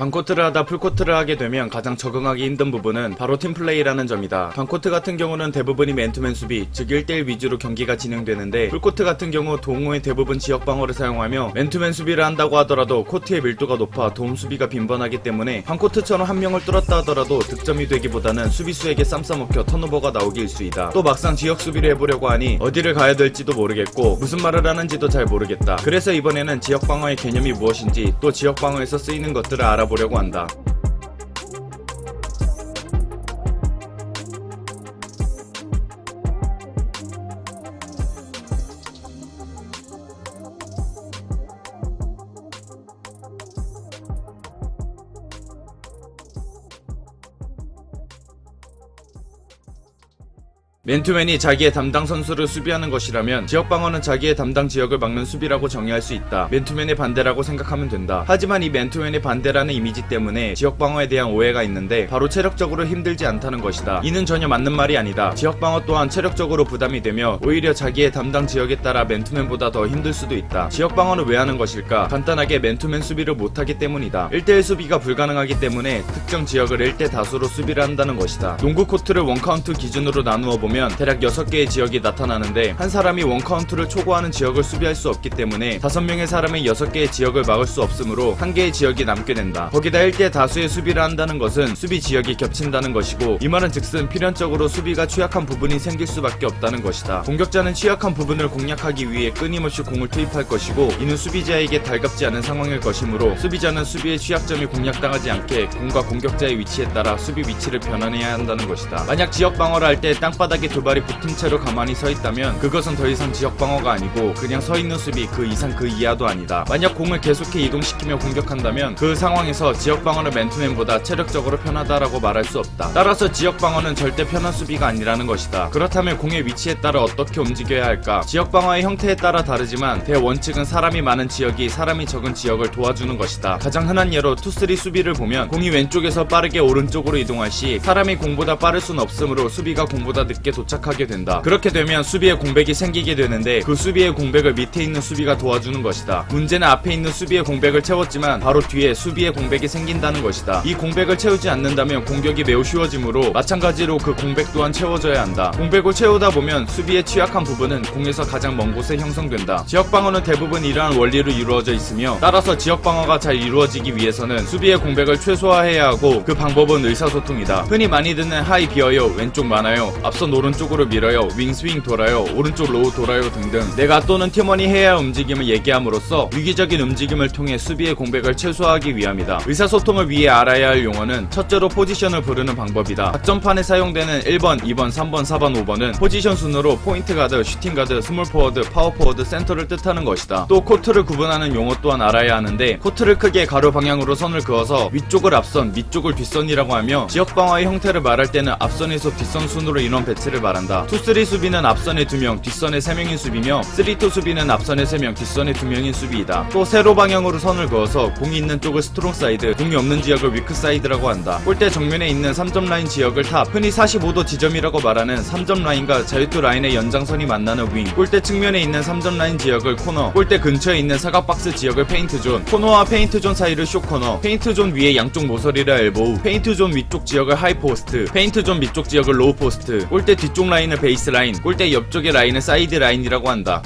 반코트를 하다 풀코트를 하게 되면 가장 적응하기 힘든 부분은 바로 팀플레이라는 점이다. 반코트 같은 경우는 대부분이 맨투맨 수비, 즉 1대1 위주로 경기가 진행되는데, 풀코트 같은 경우 동호의 대부분 지역 방어를 사용하며 맨투맨 수비를 한다고 하더라도 코트의 밀도가 높아 도움 수비가 빈번하기 때문에 반코트처럼 한 명을 뚫었다 하더라도 득점이 되기보다는 수비수에게 쌈싸먹혀 턴오버가 나오기 일쑤이다. 또 막상 지역 수비를 해보려고 하니 어디를 가야 될지도 모르겠고 무슨 말을 하는지도 잘 모르겠다. 그래서 이번에는 지역 방어의 개념이 무엇인지, 또 지역 방어에서 쓰이는 것들을 알아보려고 한다. 맨투맨이 자기의 담당 선수를 수비하는 것이라면 지역방어는 자기의 담당 지역을 막는 수비라고 정의할 수 있다. 맨투맨의 반대라고 생각하면 된다. 하지만 이 맨투맨의 반대라는 이미지 때문에 지역방어에 대한 오해가 있는데, 바로 체력적으로 힘들지 않다는 것이다. 이는 전혀 맞는 말이 아니다. 지역방어 또한 체력적으로 부담이 되며 오히려 자기의 담당 지역에 따라 맨투맨보다 더 힘들 수도 있다. 지역방어는 왜 하는 것일까? 간단하게 맨투맨 수비를 못하기 때문이다. 1대1 수비가 불가능하기 때문에 특정 지역을 1대 다수로 수비를 한다는 것이다. 농구 코트를 원카운트 기준으로 나누어 보면 대략 6개의 지역이 나타나는데, 한 사람이 원카운트를 초과하는 지역을 수비할 수 없기 때문에 5명의 사람이 6개의 지역을 막을 수 없으므로 1개의 지역이 남게 된다. 거기다 1대 다수의 수비를 한다는 것은 수비 지역이 겹친다는 것이고, 이 말은 즉슨 필연적으로 수비가 취약한 부분이 생길 수밖에 없다는 것이다. 공격자는 취약한 부분을 공략하기 위해 끊임없이 공을 투입할 것이고, 이는 수비자에게 달갑지 않은 상황일 것이므로 수비자는 수비의 취약점이 공략당하지 않게 공과 공격자의 위치에 따라 수비 위치를 변환해야 한다는 것이다. 만약 지역 방어를 할 때 땅바닥에 두 발이 붙은 채로 가만히 서 있다면 그것은 더 이상 지역 방어가 아니고 그냥 서 있는 수비 그 이상 그 이하도 아니다. 만약 공을 계속해 이동시키며 공격한다면 그 상황에서 지역 방어는 맨투맨보다 체력적으로 편하다라고 말할 수 없다. 따라서 지역 방어는 절대 편한 수비가 아니라는 것이다. 그렇다면 공의 위치에 따라 어떻게 움직여야 할까? 지역 방어의 형태에 따라 다르지만 대원칙은 사람이 많은 지역이 사람이 적은 지역을 도와주는 것이다. 가장 흔한 예로 투쓰리 수비를 보면 공이 왼쪽에서 빠르게 오른쪽으로 이동할 시 사람이 공보다 빠를 순 없으므로 수비가 공보다 늦게 도착하게 된다. 그렇게 되면 수비에 공백이 생기게 되는데, 그 수비의 공백을 밑에 있는 수비가 도와주는 것이다. 문제는 앞에 있는 수비의 공백을 채웠지만 바로 뒤에 수비의 공백이 생긴다는 것이다. 이 공백을 채우지 않는다면 공격이 매우 쉬워지므로 마찬가지로 그 공백 또한 채워져야 한다. 공백을 채우다 보면 수비의 취약한 부분은 공에서 가장 먼 곳에 형성된다. 지역방어는 대부분 이러한 원리로 이루어져 있으며, 따라서 지역방어가 잘 이루어지기 위해서는 수비의 공백을 최소화해야 하고, 그 방법은 의사소통이다. 흔히 많이 듣는 하이 비어요, 왼쪽 많아요, 앞선 오른쪽으로 밀어요, 윙 스윙 돌아요, 오른쪽 로우 돌아요 등등 내가 또는 팀원이 해야 할 움직임을 얘기함으로써 위기적인 움직임을 통해 수비의 공백을 최소화하기 위함이다. 의사소통을 위해 알아야 할 용어는 첫째로 포지션을 부르는 방법이다. 작전판에 사용되는 1번, 2번, 3번, 4번, 5번은 포지션 순으로 포인트 가드, 슈팅 가드, 스몰 포워드, 파워 포워드, 센터를 뜻하는 것이다. 또 코트를 구분하는 용어 또한 알아야 하는데, 코트를 크게 가로 방향으로 선을 그어서 위쪽을 앞선, 밑쪽을 뒷선이라고 하며, 지역 방어의 형태를 말할 때는 앞선에서 뒷선 순으로 인원 배치를 말한다. 투쓰리 수비는 앞선에 2명, 뒷선에 3명인 수비며, 3-2 수비는 앞선에 3명, 뒷선에 2명인 수비이다. 또 세로 방향으로 선을 그어서 공이 있는 쪽을 스트롱 사이드, 공이 없는 지역을 위크 사이드라고 한다. 골대 정면에 있는 3점 라인 지역을 탑, 흔히 45도 지점이라고 말하는 3점 라인과 자유투 라인의 연장선이 만나는 윙, 골대 측면에 있는 3점 라인 지역을 코너, 골대 근처에 있는 사각박스 지역을 페인트 존, 코너와 페인트 존 사이를 숏 코너, 페인트 존 위에 양쪽 모서리를 엘보우, 페인트 존 위쪽 지역을 하이 포스트, 페인트 존 밑쪽 지역을 로우 포스트, 골대 뒤쪽 라인을 베이스 라인, 골대 옆쪽의 라인을 사이드 라인이라고 한다.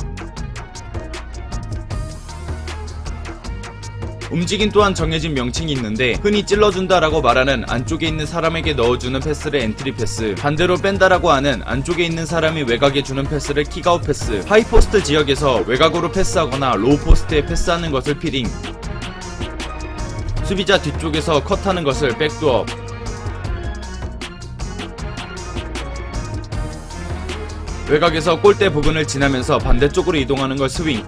움직임 또한 정해진 명칭이 있는데, 흔히 찔러준다라고 말하는 안쪽에 있는 사람에게 넣어주는 패스를 엔트리 패스, 반대로 뺀다라고 하는 안쪽에 있는 사람이 외곽에 주는 패스를 킥아웃 패스, 하이포스트 지역에서 외곽으로 패스하거나 로우 포스트에 패스하는 것을 피딩, 수비자 뒤쪽에서 컷하는 것을 백도어, 외곽에서 골대 부근을 지나면서 반대쪽으로 이동하는 걸 스윙.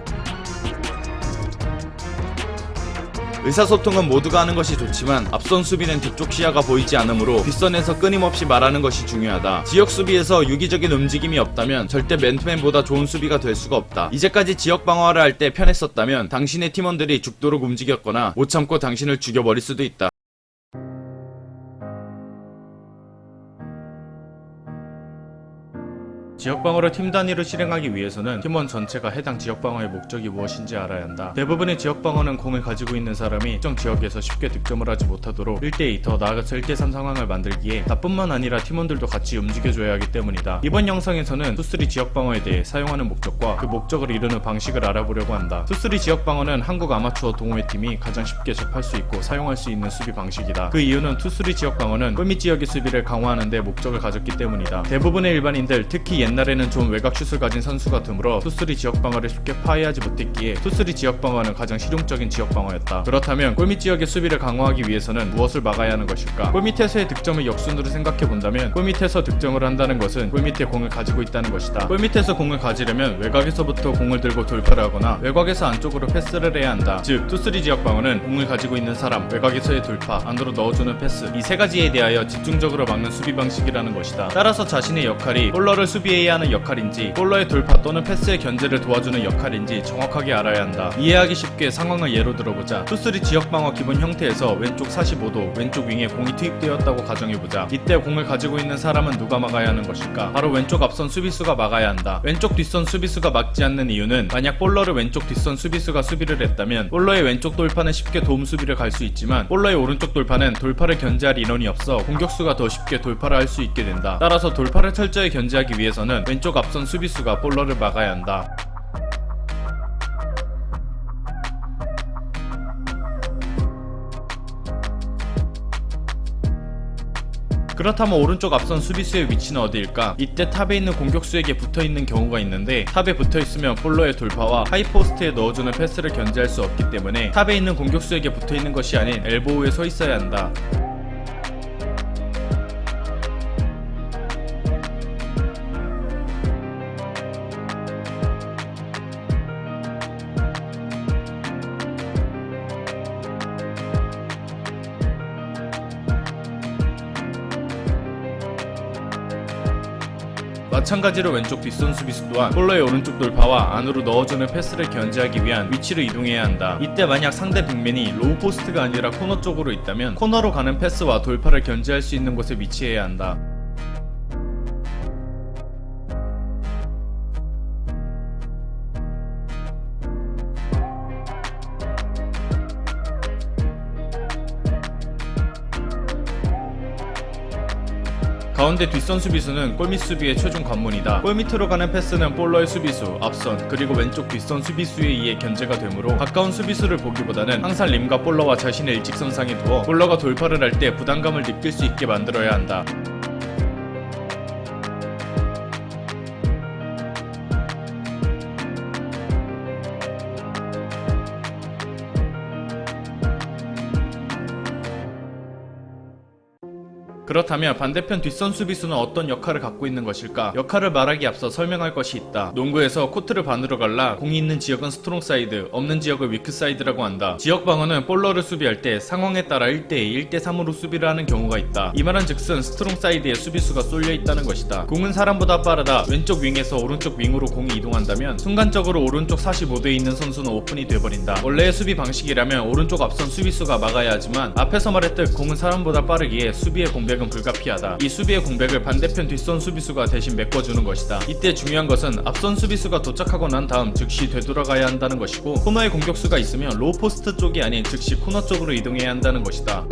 의사소통은 모두가 하는 것이 좋지만 앞선 수비는 뒤쪽 시야가 보이지 않으므로 뒷선에서 끊임없이 말하는 것이 중요하다. 지역 수비에서 유기적인 움직임이 없다면 절대 맨투맨보다 좋은 수비가 될 수가 없다. 이제까지 지역 방어를 할 때 편했었다면 당신의 팀원들이 죽도록 움직였거나 못 참고 당신을 죽여버릴 수도 있다. 지역방어를 팀 단위로 실행하기 위해서는 팀원 전체가 해당 지역방어의 목적이 무엇인지 알아야 한다. 대부분의 지역방어는 공을 가지고 있는 사람이 특정 지역에서 쉽게 득점을 하지 못하도록 1대2 더 나아가서 1대3 상황을 만들기에 나뿐만 아니라 팀원들도 같이 움직여줘야 하기 때문이다. 이번 영상에서는 투쓰리 지역방어에 대해 사용하는 목적과 그 목적을 이루는 방식을 알아보려고 한다. 투쓰리 지역방어는 한국 아마추어 동호회팀이 가장 쉽게 접할 수 있고 사용할 수 있는 수비 방식이다. 그 이유는 투쓰리 지역방어는 꿀밑 지역의 수비를 강화하는 데 목적을 가졌기 때문이다. 대부분의 일반인들, 특히 옛날에는 좋은 외곽슛을 가진 선수가 드물어 투쓰리 지역방어를 쉽게 파괴하지 못했기에 투쓰리 지역방어는 가장 실용적인 지역방어였다. 그렇다면 꿀밑 지역의 수비를 강화하기 위해서는 무엇을 막아야 하는 것일까? 꿀밑에서의 득점을 역순으로 생각해본다면 꿀밑에서 득점을 한다는 것은 꿀밑에 공을 가지고 있다는 것이다. 꿀밑에서 공을 가지려면 외곽에서부터 공을 들고 돌파를 하거나 외곽에서 안쪽으로 패스를 해야 한다. 즉 투쓰리 지역방어는 공을 가지고 있는 사람, 외곽에서의 돌파, 안으로 넣어주는 패스, 이 세 가지에 대하여 집중적으로 막는 수비 방식이라는 것이다. 따라서 자신의 역할이 볼러를 수비해야 하는 역할인지 볼러의 돌파 또는 패스의 견제를 도와주는 역할인지 정확하게 알아야 한다. 이해하기 쉽게 상황을 예로 들어보자. 투쓰리 지역방어 기본 형태에서 왼쪽 45도 왼쪽 윙에 공이 투입되었다고 가정해보자. 이때 공을 가지고 있는 사람은 누가 막아야 하는 것일까? 바로 왼쪽 앞선 수비수가 막아야 한다. 왼쪽 뒷선 수비수가 막지 않는 이유는 만약 볼러를 왼쪽 뒷선 수비수가 수비를 했다면 볼러의 왼쪽 돌파는 쉽게 도움 수비를 갈 수 있지만 볼러의 오른쪽 돌파는 돌파를 견제할 인원이 없어 공격수가 더 쉽게 돌파를 할 수 있게 된다. 따라서 돌파를 철저히 견제하기 위해서는 왼쪽 앞선 수비수가 볼러를 막아야 한다. 그렇다면 오른쪽 앞선 수비수의 위치는 어디일까? 이때 탑에 있는 공격수에게 붙어있는 경우가 있는데 탑에 붙어있으면 볼러의 돌파와 하이포스트에 넣어주는 패스를 견제할 수 없기 때문에 탑에 있는 공격수에게 붙어있는 것이 아닌 엘보우에 서 있어야 한다. 마찬가지로 왼쪽 뒷선 수비수 또한 볼러의 오른쪽 돌파와 안으로 넣어주는 패스를 견제하기 위한 위치로 이동해야 한다. 이때 만약 상대 빅맨이 로우 포스트가 아니라 코너 쪽으로 있다면 코너로 가는 패스와 돌파를 견제할 수 있는 곳에 위치해야 한다. 가운데 뒷선 수비수는 골밑 수비의 최종 관문이다. 골밑으로 가는 패스는 볼러의 수비수, 앞선, 그리고 왼쪽 뒷선 수비수에 의해 견제가 되므로 가까운 수비수를 보기보다는 항상 림과 볼러와 자신의 일직선상에 두어 볼러가 돌파를 할 때 부담감을 느낄 수 있게 만들어야 한다. 그렇다면 반대편 뒷선 수비수는 어떤 역할을 갖고 있는 것일까? 역할을 말하기 앞서 설명할 것이 있다. 농구에서 코트를 반으로 갈라 공이 있는 지역은 스트롱 사이드, 없는 지역을 위크 사이드라고 한다. 지역 방어는 볼러를 수비할 때 상황에 따라 1대2, 1대3으로 수비를 하는 경우가 있다. 이 말은 즉슨 스트롱 사이드에 수비수가 쏠려 있다는 것이다. 공은 사람보다 빠르다. 왼쪽 윙에서 오른쪽 윙으로 공이 이동한다면 순간적으로 오른쪽 45도에 있는 선수는 오픈이 돼버린다. 원래의 수비 방식이라면 오른쪽 앞선 수비수가 막아야 하지만 앞에서 말했듯 공은 사람보다 빠르기에 수비의 공백은 불가피하다. 이 수비의 공백을 반대편 뒷선 수비수가 대신 메꿔주는 것이다. 이때 중요한 것은 앞선 수비수가 도착하고 난 다음 즉시 되돌아가야 한다는 것이고 코너에 공격수가 있으면 로우 포스트 쪽이 아닌 즉시 코너 쪽으로 이동해야 한다는 것이다.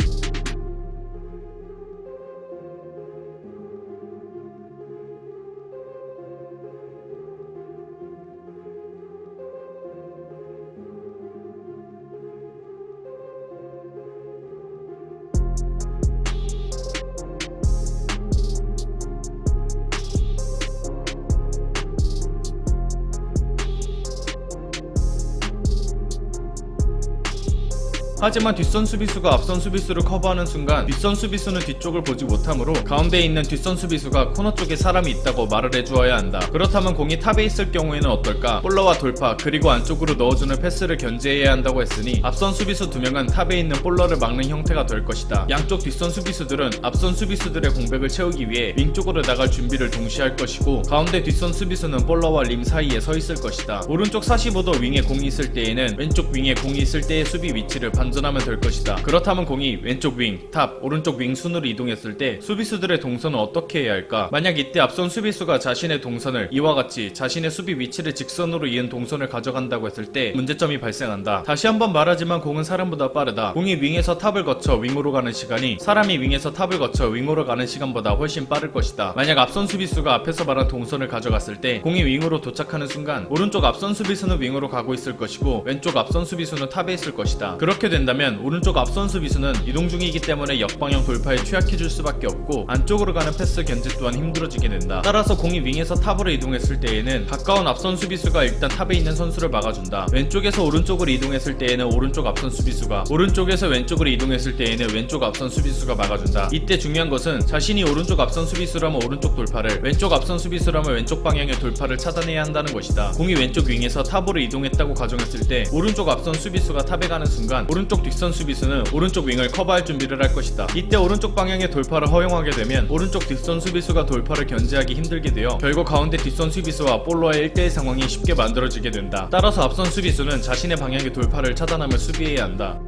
하지만 뒷선 수비수가 앞선 수비수를 커버하는 순간 뒷선 수비수는 뒤쪽을 보지 못하므로 가운데에 있는 뒷선 수비수가 코너 쪽에 사람이 있다고 말을 해주어야 한다. 그렇다면 공이 탑에 있을 경우에는 어떨까? 볼러와 돌파 그리고 안쪽으로 넣어주는 패스를 견제해야 한다고 했으니 앞선 수비수 2명은 탑에 있는 볼러를 막는 형태가 될 것이다. 양쪽 뒷선 수비수들은 앞선 수비수들의 공백을 채우기 위해 윙 쪽으로 나갈 준비를 동시에 할 것이고 가운데 뒷선 수비수는 볼러와 림 사이에 서 있을 것이다. 오른쪽 45도 윙에 공이 있을 때에는 왼쪽 윙에 공이 있을 때의 수비 위치를 반드시 감전하면 될 것이다. 그렇다면 공이 왼쪽 윙, 탑, 오른쪽 윙 순으로 이동했을 때 수비수들의 동선은 어떻게 해야 할까? 만약 이때 앞선 수비수가 자신의 동선을 이와 같이 자신의 수비 위치를 직선으로 이은 동선을 가져간다고 했을 때 문제점이 발생한다. 다시 한번 말하지만 공은 사람보다 빠르다. 공이 윙에서 탑을 거쳐 윙으로 가는 시간이 사람이 윙에서 탑을 거쳐 윙으로 가는 시간보다 훨씬 빠를 것이다. 만약 앞선 수비수가 앞에서 말한 동선을 가져갔을 때 공이 윙으로 도착하는 순간 오른쪽 앞선 수비수는 윙으로 가고 있을 것이고 왼쪽 앞선 수비수는 탑에 있을 것이다. 그렇게 된다면 오른쪽 앞선 수비수는 이동 중이기 때문에 역방향 돌파에 취약해질 수밖에 없고 안쪽으로 가는 패스 견제 또한 힘들어지게 된다. 따라서 공이 윙에서 탑으로 이동했을 때에는 가까운 앞선 수비수가 일단 탑에 있는 선수를 막아준다. 왼쪽에서 오른쪽으로 이동했을 때에는 오른쪽 앞선 수비수가, 오른쪽에서 왼쪽으로 이동했을 때에는 왼쪽 앞선 수비수가 막아준다. 이때 중요한 것은 자신이 오른쪽 앞선 수비수라면 오른쪽 돌파를, 왼쪽 앞선 수비수라면 왼쪽 방향의 돌파를 차단해야 한다는 것이다. 공이 왼쪽 윙에서 탑으로 이동했다고 가정했을 때 오른쪽 앞선 수비수가 탑에 가는 순간 오른쪽 뒷선 수비수는 오른쪽 윙을 커버할 준비를 할 것이다. 이때 오른쪽 방향의 돌파를 허용하게 되면 오른쪽 뒷선 수비수가 돌파를 견제하기 힘들게 되어 결국 가운데 뒷선 수비수와 볼러의 1대1 상황이 쉽게 만들어지게 된다. 따라서 앞선 수비수는 자신의 방향의 돌파를 차단하며 수비해야 한다.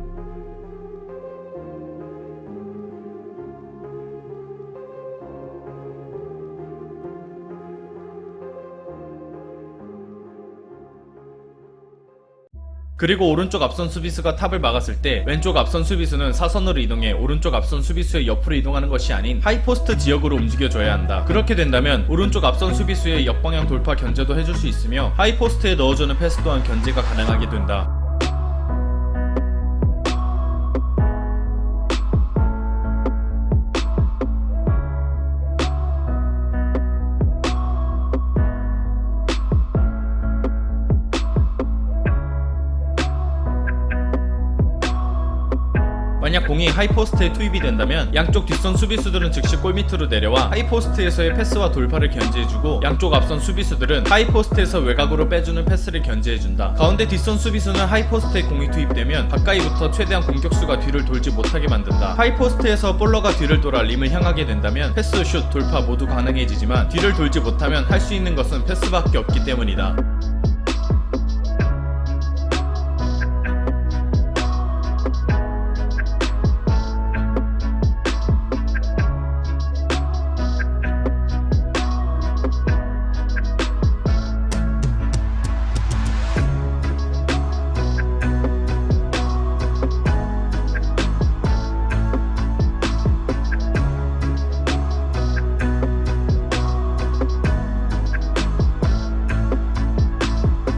그리고 오른쪽 앞선 수비수가 탑을 막았을 때 왼쪽 앞선 수비수는 사선으로 이동해 오른쪽 앞선 수비수의 옆으로 이동하는 것이 아닌 하이포스트 지역으로 움직여줘야 한다. 그렇게 된다면 오른쪽 앞선 수비수의 역방향 돌파 견제도 해줄 수 있으며 하이포스트에 넣어주는 패스 또한 견제가 가능하게 된다. 만약 공이 하이포스트에 투입이 된다면 양쪽 뒷선 수비수들은 즉시 골밑으로 내려와 하이포스트에서의 패스와 돌파를 견제해주고 양쪽 앞선 수비수들은 하이포스트에서 외곽으로 빼주는 패스를 견제해준다. 가운데 뒷선 수비수는 하이포스트에 공이 투입되면 가까이부터 최대한 공격수가 뒤를 돌지 못하게 만든다. 하이포스트에서 볼러가 뒤를 돌아 림을 향하게 된다면 패스, 슛, 돌파 모두 가능해지지만 뒤를 돌지 못하면 할 수 있는 것은 패스밖에 없기 때문이다.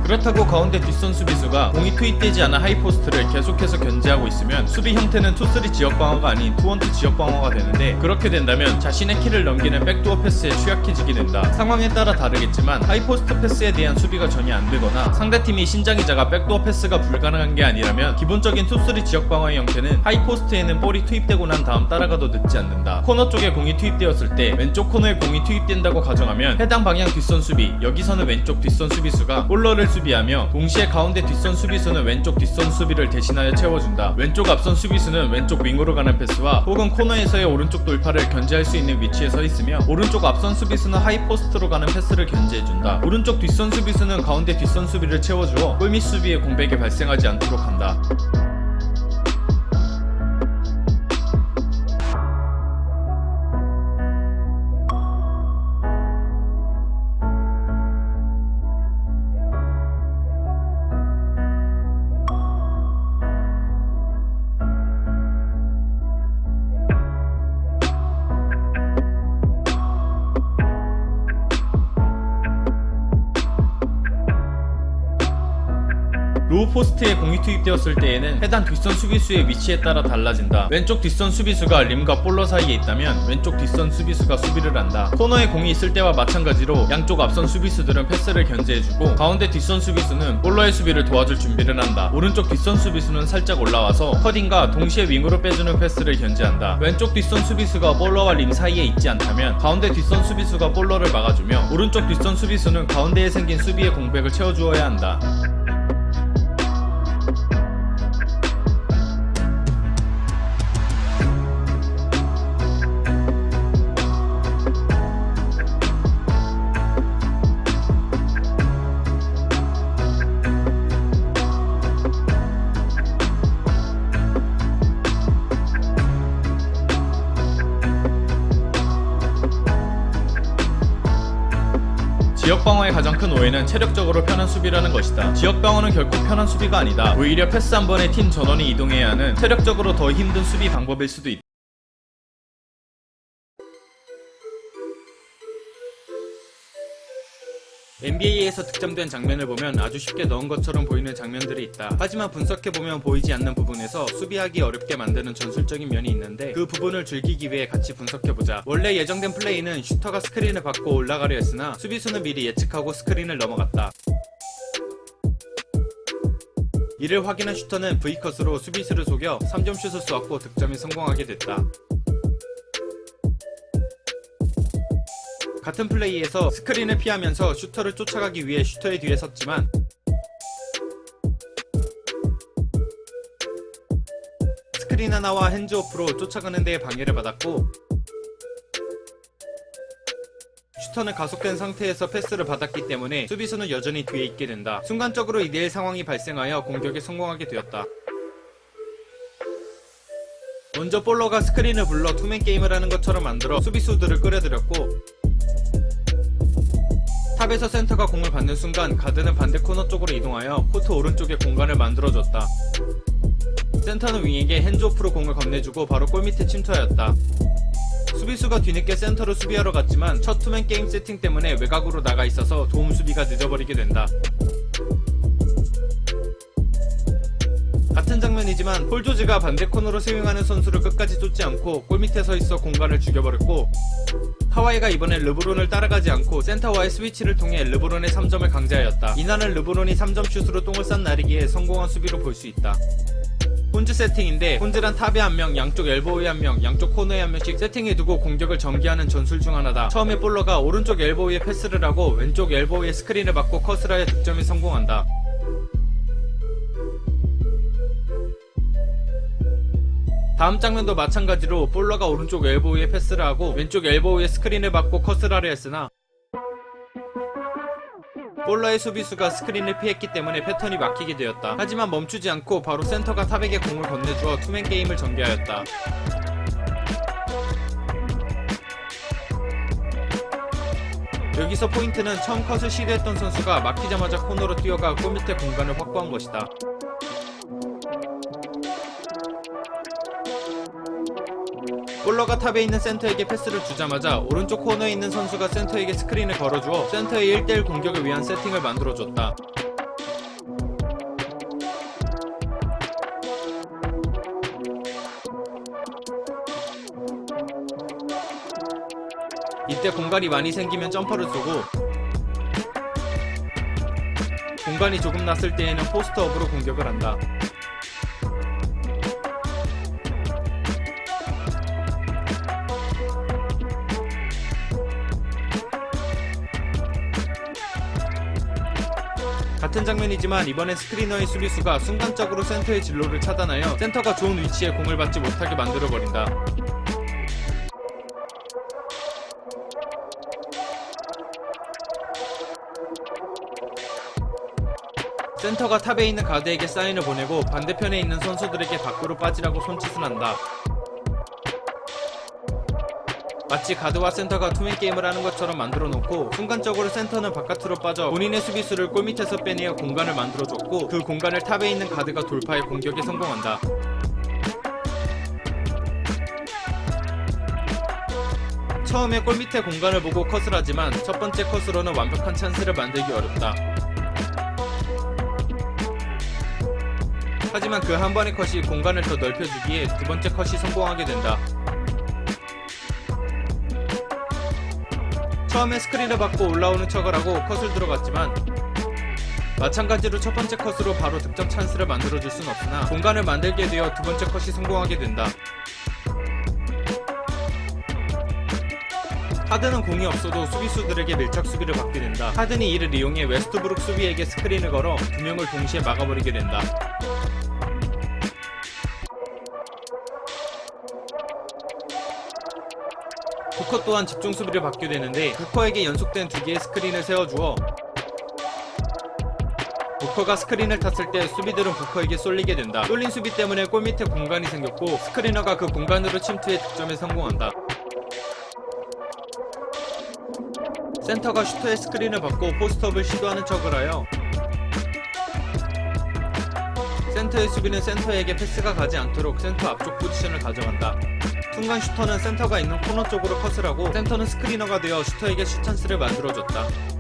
그렇다고 가운데 뒷선 수비수가 공이 투입되지 않은 하이포스트를 계속해서 견제하고 있으면 수비 형태는 2-3 지역 방어가 아닌 2-1-2 지역 방어가 되는데, 그렇게 된다면 자신의 키를 넘기는 백도어 패스에 취약해지게 된다. 상황에 따라 다르겠지만 하이포스트 패스에 대한 수비가 전혀 안 되거나 상대팀이 신장이 작아 백도어 패스가 불가능한 게 아니라면 기본적인 2-3 지역 방어의 형태는 하이포스트에는 볼이 투입되고 난 다음 따라가도 늦지 않는다. 코너 쪽에 공이 투입되었을 때 왼쪽 코너에 공이 투입된다고 가정하면 해당 방향 뒷선 수비, 여기서는 왼쪽 뒷선 수비수가 볼러를 수비하며 동시에 가운데 뒷선 수비수는 왼쪽 뒷선 수비를 대신하여 채워준다. 왼쪽 앞선 수비수는 왼쪽 윙으로 가는 패스와 혹은 코너에서의 오른쪽 돌파를 견제할 수 있는 위치에 서 있으며 오른쪽 앞선 수비수는 하이포스트로 가는 패스를 견제해준다. 오른쪽 뒷선 수비수는 가운데 뒷선 수비를 채워주어 골밑 수비의 공백이 발생하지 않도록 한다. 로우 포스트에 공이 투입되었을 때에는 해당 뒷선 수비수의 위치에 따라 달라진다. 왼쪽 뒷선 수비수가 림과 볼러 사이에 있다면 왼쪽 뒷선 수비수가 수비를 한다. 코너에 공이 있을 때와 마찬가지로 양쪽 앞선 수비수들은 패스를 견제해주고 가운데 뒷선 수비수는 볼러의 수비를 도와줄 준비를 한다. 오른쪽 뒷선 수비수는 살짝 올라와서 커딩과 동시에 윙으로 빼주는 패스를 견제한다. 왼쪽 뒷선 수비수가 볼러와 림 사이에 있지 않다면 가운데 뒷선 수비수가 볼러를 막아주며 오른쪽 뒷선 수비수는 가운데에 생긴 수비의 공백을 채워주어야 한다. 지역방어의 가장 큰 오해는 체력적으로 편한 수비라는 것이다. 지역방어는 결코 편한 수비가 아니다. 오히려 패스 한 번에 팀 전원이 이동해야 하는 체력적으로 더 힘든 수비 방법일 수도 있다. NBA에서 득점된 장면을 보면 아주 쉽게 넣은 것처럼 보이는 장면들이 있다. 하지만 분석해보면 보이지 않는 부분에서 수비하기 어렵게 만드는 전술적인 면이 있는데 그 부분을 즐기기 위해 같이 분석해보자. 원래 예정된 플레이는 슈터가 스크린을 받고 올라가려 했으나 수비수는 미리 예측하고 스크린을 넘어갔다. 이를 확인한 슈터는 V컷으로 수비수를 속여 3점 슛을 쏘았고 득점에 성공하게 됐다. 같은 플레이에서 스크린을 피하면서 슈터를 쫓아가기 위해 슈터의 뒤에 섰지만 스크린 하나와 핸즈오프로 쫓아가는 데에 방해를 받았고 슈터는 가속된 상태에서 패스를 받았기 때문에 수비수는 여전히 뒤에 있게 된다. 순간적으로 2대1 상황이 발생하여 공격에 성공하게 되었다. 먼저 볼러가 스크린을 불러 투맨 게임을 하는 것처럼 만들어 수비수들을 끌어들였고 탑에서 센터가 공을 받는 순간 가드는 반대 코너 쪽으로 이동하여 코트 오른쪽에 공간을 만들어줬다. 센터는 윙에게 핸즈오프로 공을 건네주고 바로 골밑에 침투하였다. 수비수가 뒤늦게 센터로 수비하러 갔지만 첫 투맨 게임 세팅 때문에 외곽으로 나가 있어서 도움 수비가 늦어버리게 된다. 같은 장면이지만 폴 조지가 반대 코너로 스윙하는 선수를 끝까지 쫓지 않고 골밑에 서 있어 공간을 죽여버렸고 하와이가 이번엔 르브론을 따라가지 않고 센터와의 스위치를 통해 르브론의 3점을 강제하였다. 이날은 르브론이 3점 슛으로 똥을 싼 날이기에 성공한 수비로 볼 수 있다. 폰즈 세팅인데 폰즈란 탑에 한 명, 양쪽 엘보우에 한 명, 양쪽 코너에 한 명씩 세팅해두고 공격을 전개하는 전술 중 하나다. 처음에 볼러가 오른쪽 엘보우에 패스를 하고 왼쪽 엘보우에 스크린을 받고 컷을 하여 득점에 성공한다. 다음 장면도 마찬가지로 볼러가 오른쪽 엘보우에 패스를 하고 왼쪽 엘보우에 스크린을 받고 컷을 하려 했으나 볼러의 수비수가 스크린을 피했기 때문에 패턴이 막히게 되었다. 하지만 멈추지 않고 바로 센터가 탑에게 공을 건네주어 투맨 게임을 전개하였다. 여기서 포인트는 처음 컷을 시도했던 선수가 막히자마자 코너로 뛰어가 골밑에 공간을 확보한 것이다. 볼러가 탑에 있는 센터에게 패스를 주자마자 오른쪽 코너에 있는 선수가 센터에게 스크린을 걸어주어 센터의 1대1 공격을 위한 세팅을 만들어줬다. 이때 공간이 많이 생기면 점퍼를 쏘고 공간이 조금 났을 때에는 포스트업으로 공격을 한다. 같은 장면이지만 이번엔 스크리너의 수비수가 순간적으로 센터의 진로를 차단하여 센터가 좋은 위치에 공을 받지 못하게 만들어버린다. 센터가 탑에 있는 가드에게 사인을 보내고 반대편에 있는 선수들에게 밖으로 빠지라고 손짓을 한다. 마치 가드와 센터가 투맨 게임을 하는 것처럼 만들어 놓고 순간적으로 센터는 바깥으로 빠져 본인의 수비수를 골밑에서 빼내어 공간을 만들어줬고 그 공간을 탑에 있는 가드가 돌파해 공격에 성공한다. 처음에 골밑에 공간을 보고 컷을 하지만 첫 번째 컷으로는 완벽한 찬스를 만들기 어렵다. 하지만 그 한 번의 컷이 공간을 더 넓혀주기에 두 번째 컷이 성공하게 된다. 처음에 스크린을 받고 올라오는 척을 하고 컷을 들어갔지만 마찬가지로 첫 번째 컷으로 바로 득점 찬스를 만들어줄 순 없으나 공간을 만들게 되어 두 번째 컷이 성공하게 된다. 하든은 공이 없어도 수비수들에게 밀착 수비를 받게 된다. 하든이 이를 이용해 웨스트브룩 수비에게 스크린을 걸어 두 명을 동시에 막아버리게 된다. 부커 또한 집중 수비를 받게 되는데 부커에게 연속된 두 개의 스크린을 세워주어 부커가 스크린을 탔을 때 수비들은 부커에게 쏠리게 된다. 쏠린 수비 때문에 골밑에 공간이 생겼고 스크리너가 그 공간으로 침투해 득점에 성공한다. 센터가 슈터의 스크린을 받고 포스트업을 시도하는 척을 하여 센터의 수비는 센터에게 패스가 가지 않도록 센터 앞쪽 포지션을 가져간다. 순간 슈터는 센터가 있는 코너 쪽으로 컷을 하고 센터는 스크리너가 되어 슈터에게 슛 찬스를 만들어줬다.